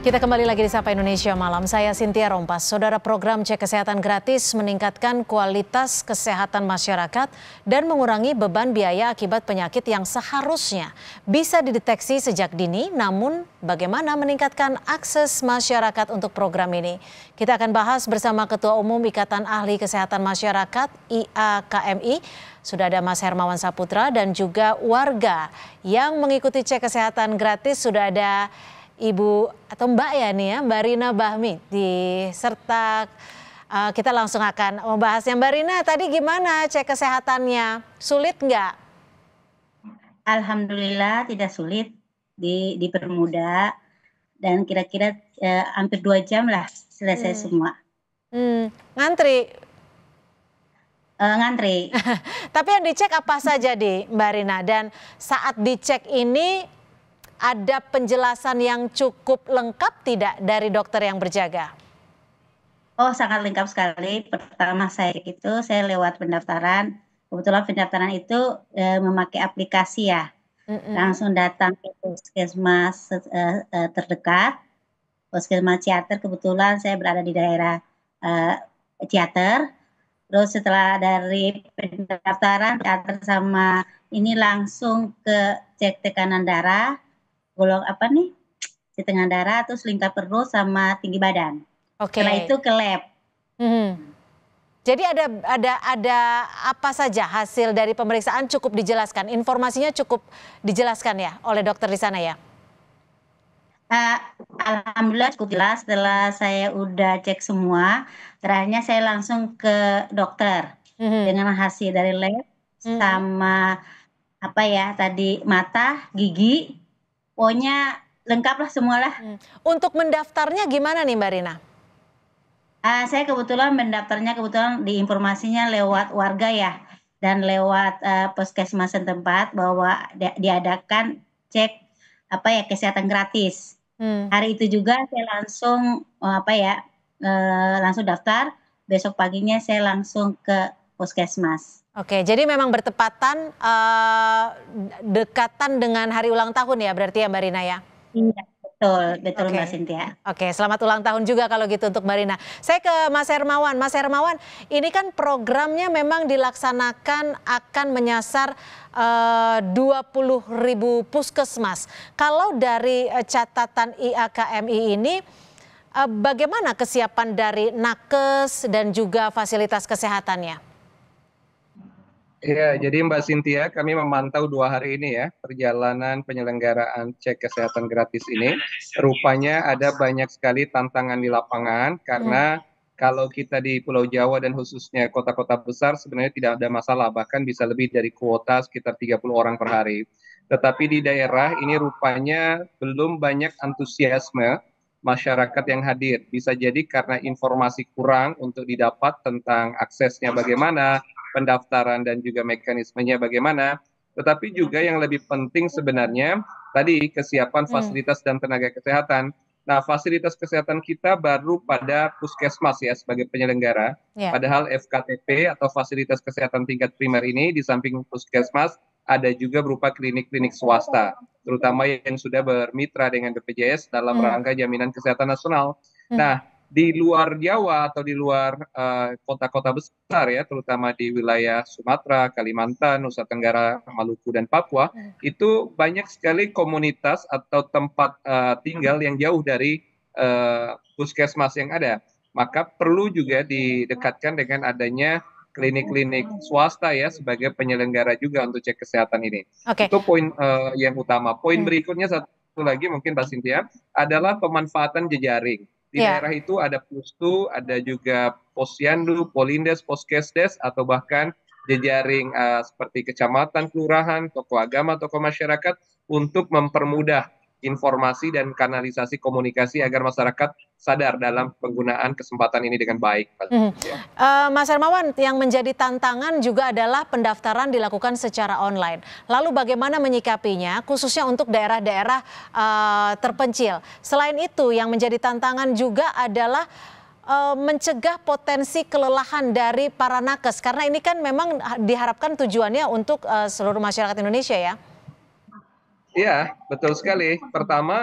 Kita kembali lagi di Sapa Indonesia Malam. Saya Cynthia Rompas. Saudara, program cek kesehatan gratis meningkatkan kualitas kesehatan masyarakat dan mengurangi beban biaya akibat penyakit yang seharusnya bisa dideteksi sejak dini. Namun bagaimana meningkatkan akses masyarakat untuk program ini? Kita akan bahas bersama Ketua Umum Ikatan Ahli Kesehatan Masyarakat IAKMI. Sudah ada Mas Hermawan Saputra dan juga warga yang mengikuti cek kesehatan gratis. Sudah ada Ibu atau Mbak ya nih ya, Mbak Rina Bahmi serta kita langsung akan membahasnya. Mbak Rina, tadi gimana cek kesehatannya? Sulit nggak? Alhamdulillah tidak sulit, dipermudah dan kira-kira hampir 2 jam lah selesai semua. Ngantri? Ngantri. Tapi yang dicek apa saja di Mbak Rina? Dan saat dicek ini ada penjelasan yang cukup lengkap tidak dari dokter yang berjaga? Oh, sangat lengkap sekali. Pertama saya lewat pendaftaran. Kebetulan pendaftaran itu memakai aplikasi ya. Langsung datang ke puskesmas terdekat. Puskesmas Ciater, kebetulan saya berada di daerah Ciater. Terus setelah dari pendaftaran Ciater sama ini langsung ke cek tekanan darah. Tekanan darah, terus lingkar perut sama tinggi badan. Oke. Setelah itu ke lab. Jadi ada apa saja hasil dari pemeriksaan cukup dijelaskan? Informasinya cukup dijelaskan ya oleh dokter di sana ya? Alhamdulillah cukup jelas. Setelah saya udah cek semua, terakhirnya saya langsung ke dokter dengan hasil dari lab sama tadi mata, gigi. Pokoknya lengkap lah semualah. Untuk mendaftarnya gimana nih Mbak Rina? Saya kebetulan mendaftarnya di informasinya lewat warga ya, dan lewat puskesmas setempat bahwa diadakan cek kesehatan gratis. Hari itu juga saya langsung langsung daftar. Besok paginya saya langsung ke puskesmas. Oke, jadi memang bertepatan dekatan dengan hari ulang tahun ya berarti ya Mbak Rina ya? Iya, betul Mbak Cynthia. Oke, selamat ulang tahun juga kalau gitu untuk Mbak Rina. Saya ke Mas Hermawan. Mas Hermawan, ini kan programnya memang dilaksanakan akan menyasar 20.000 puskesmas. Kalau dari catatan IAKMI ini, bagaimana kesiapan dari nakes dan juga fasilitas kesehatannya? Ya, jadi Mbak Cynthia, kami memantau 2 hari ini ya perjalanan penyelenggaraan cek kesehatan gratis ini. Rupanya ada banyak sekali tantangan di lapangan karena kalau kita di Pulau Jawa dan khususnya kota-kota besar sebenarnya tidak ada masalah, bahkan bisa lebih dari kuota sekitar 30 orang per hari. Tetapi di daerah ini rupanya belum banyak antusiasme masyarakat yang hadir. Bisa jadi karena informasi kurang untuk didapat tentang aksesnya bagaimana, pendaftaran dan juga mekanismenya bagaimana, tetapi juga yang lebih penting sebenarnya tadi kesiapan fasilitas dan tenaga kesehatan. Nah, fasilitas kesehatan kita baru pada puskesmas ya sebagai penyelenggara, padahal FKTP atau fasilitas kesehatan tingkat primer ini di samping puskesmas ada juga berupa klinik-klinik swasta, terutama yang sudah bermitra dengan BPJS dalam rangka jaminan kesehatan nasional. Nah, di luar Jawa atau di luar kota-kota besar ya, terutama di wilayah Sumatera, Kalimantan, Nusa Tenggara, Maluku, dan Papua, itu banyak sekali komunitas atau tempat tinggal yang jauh dari puskesmas yang ada. Maka perlu juga didekatkan dengan adanya klinik-klinik swasta ya sebagai penyelenggara juga untuk cek kesehatan ini. Itu poin yang utama. Poin berikutnya satu lagi mungkin Mbak Cynthia adalah pemanfaatan jejaring. Di daerah itu ada Pustu, ada juga Posyandu, Polindes, Poskesdes, atau bahkan jejaring seperti kecamatan, kelurahan, tokoh agama, tokoh masyarakat untuk mempermudah informasi dan kanalisasi komunikasi agar masyarakat sadar dalam penggunaan kesempatan ini dengan baik. Mas Hermawan, yang menjadi tantangan juga adalah pendaftaran dilakukan secara online. Lalu bagaimana menyikapinya, khususnya untuk daerah-daerah terpencil. Selain itu, yang menjadi tantangan juga adalah mencegah potensi kelelahan dari para nakes. Karena ini kan memang diharapkan tujuannya untuk seluruh masyarakat Indonesia ya. Iya, betul sekali. Pertama,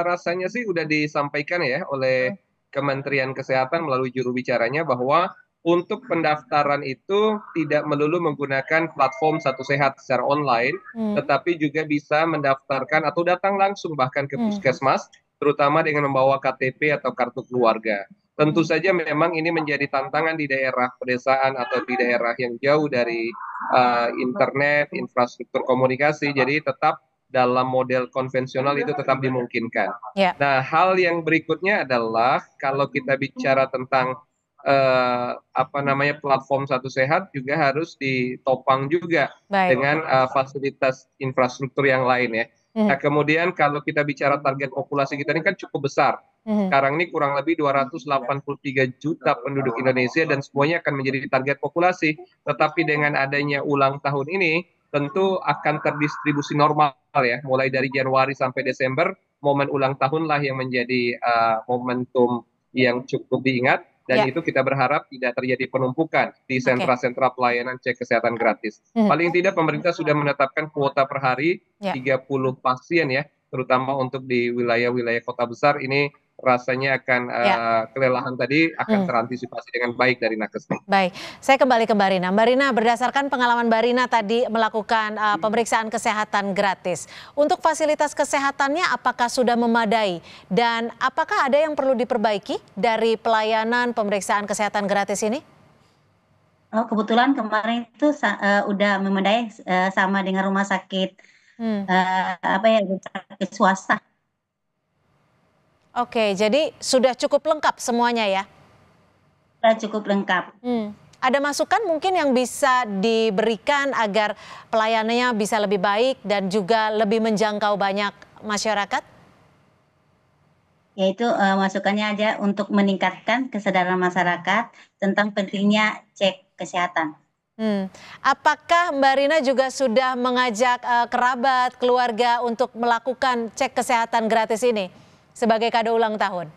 rasanya sih udah disampaikan ya oleh Kementerian Kesehatan melalui juru bicaranya bahwa untuk pendaftaran itu tidak melulu menggunakan platform Satu Sehat secara online, Hmm. tetapi juga bisa mendaftarkan atau datang langsung bahkan ke Hmm. puskesmas, terutama dengan membawa KTP atau kartu keluarga. Tentu saja memang ini menjadi tantangan di daerah pedesaan atau di daerah yang jauh dari internet, infrastruktur komunikasi, jadi tetap dalam model konvensional itu tetap dimungkinkan. Ya, Nah, hal yang berikutnya adalah kalau kita bicara tentang apa namanya platform Satu Sehat juga harus ditopang juga baik. dengan fasilitas infrastruktur yang lain ya. Hmm. Nah, kemudian kalau kita bicara target populasi kita ini kan cukup besar. Hmm. Sekarang ini kurang lebih 283 juta penduduk Indonesia dan semuanya akan menjadi target populasi. Tetapi dengan adanya ulang tahun ini, tentu akan terdistribusi normal ya, mulai dari Januari sampai Desember, momen ulang tahunlah yang menjadi momentum yang cukup diingat, dan Ya, itu kita berharap tidak terjadi penumpukan di oke. sentra-sentra pelayanan cek kesehatan gratis. Hmm. Paling tidak pemerintah sudah menetapkan kuota per hari Ya. 30 pasien ya, terutama untuk di wilayah-wilayah kota besar ini rasanya akan Ya. kelelahan tadi akan Hmm. terantisipasi dengan baik dari Nakesma. Baik, saya kembali ke Mbak Rina. Mbak Rina, berdasarkan pengalaman Mbak Rina tadi melakukan pemeriksaan kesehatan gratis. Untuk fasilitas kesehatannya apakah sudah memadai? Dan apakah ada yang perlu diperbaiki dari pelayanan pemeriksaan kesehatan gratis ini? Oh, kebetulan kemarin itu udah memadai sama dengan rumah sakit Hmm. apa ya, rumah sakit swasta. Oke, jadi sudah cukup lengkap semuanya ya? Udah cukup lengkap. Ada masukan mungkin yang bisa diberikan agar pelayanannya bisa lebih baik dan juga lebih menjangkau banyak masyarakat? Yaitu masukannya aja untuk meningkatkan kesadaran masyarakat tentang pentingnya cek kesehatan. Apakah Mbak Rina juga sudah mengajak kerabat, keluarga untuk melakukan cek kesehatan gratis ini sebagai kado ulang tahun?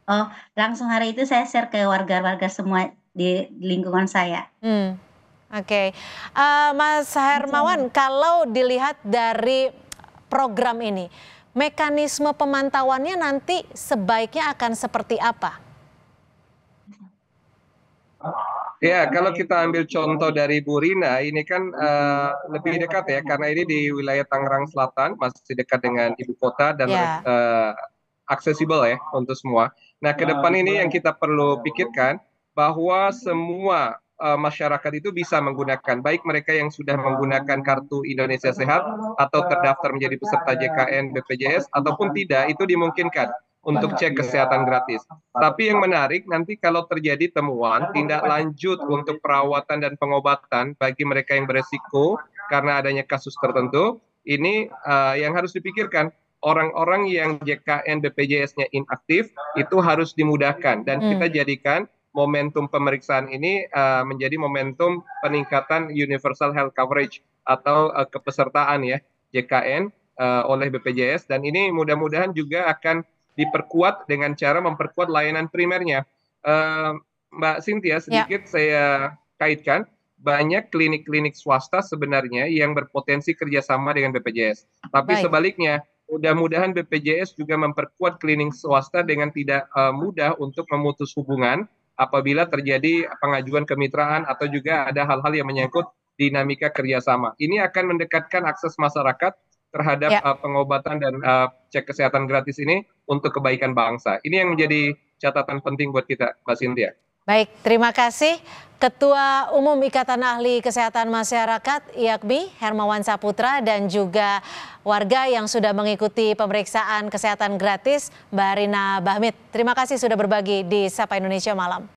Oh, langsung hari itu saya share ke warga-warga semua di lingkungan saya. Oke. Mas Hermawan, kalau dilihat dari program ini, mekanisme pemantauannya nanti sebaiknya akan seperti apa? Ya, kalau kita ambil contoh dari Bu Rina, ini kan lebih dekat ya, karena ini di wilayah Tangerang Selatan, masih dekat dengan ibu kota dan Ya. aksesibel ya untuk semua. Nah, ke depan ini yang kita perlu pikirkan bahwa semua masyarakat itu bisa menggunakan, baik mereka yang sudah menggunakan kartu Indonesia Sehat atau terdaftar menjadi peserta JKN BPJS ataupun tidak, itu dimungkinkan untuk cek kesehatan gratis. Tapi yang menarik nanti kalau terjadi temuan tindak lanjut untuk perawatan dan pengobatan bagi mereka yang beresiko karena adanya kasus tertentu, ini yang harus dipikirkan. Orang-orang yang JKN BPJS-nya inaktif itu harus dimudahkan dan kita jadikan momentum pemeriksaan ini menjadi momentum peningkatan universal health coverage atau kepesertaan ya JKN oleh BPJS, dan ini mudah-mudahan juga akan diperkuat dengan cara memperkuat layanan primernya. Mbak Cynthia, sedikit saya kaitkan, banyak klinik-klinik swasta sebenarnya yang berpotensi kerjasama dengan BPJS. Tapi sebaliknya, mudah-mudahan BPJS juga memperkuat klinik swasta dengan tidak mudah untuk memutus hubungan apabila terjadi pengajuan kemitraan atau juga ada hal-hal yang menyangkut dinamika kerjasama. Ini akan mendekatkan akses masyarakat terhadap pengobatan dan cek kesehatan gratis ini untuk kebaikan bangsa. Ini yang menjadi catatan penting buat kita, Mbak Cynthia. Baik, terima kasih Ketua Umum Ikatan Ahli Kesehatan Masyarakat IAKMI Hermawan Saputra dan juga warga yang sudah mengikuti pemeriksaan kesehatan gratis Mbak Rina Bahmit. Terima kasih sudah berbagi di Sapa Indonesia Malam.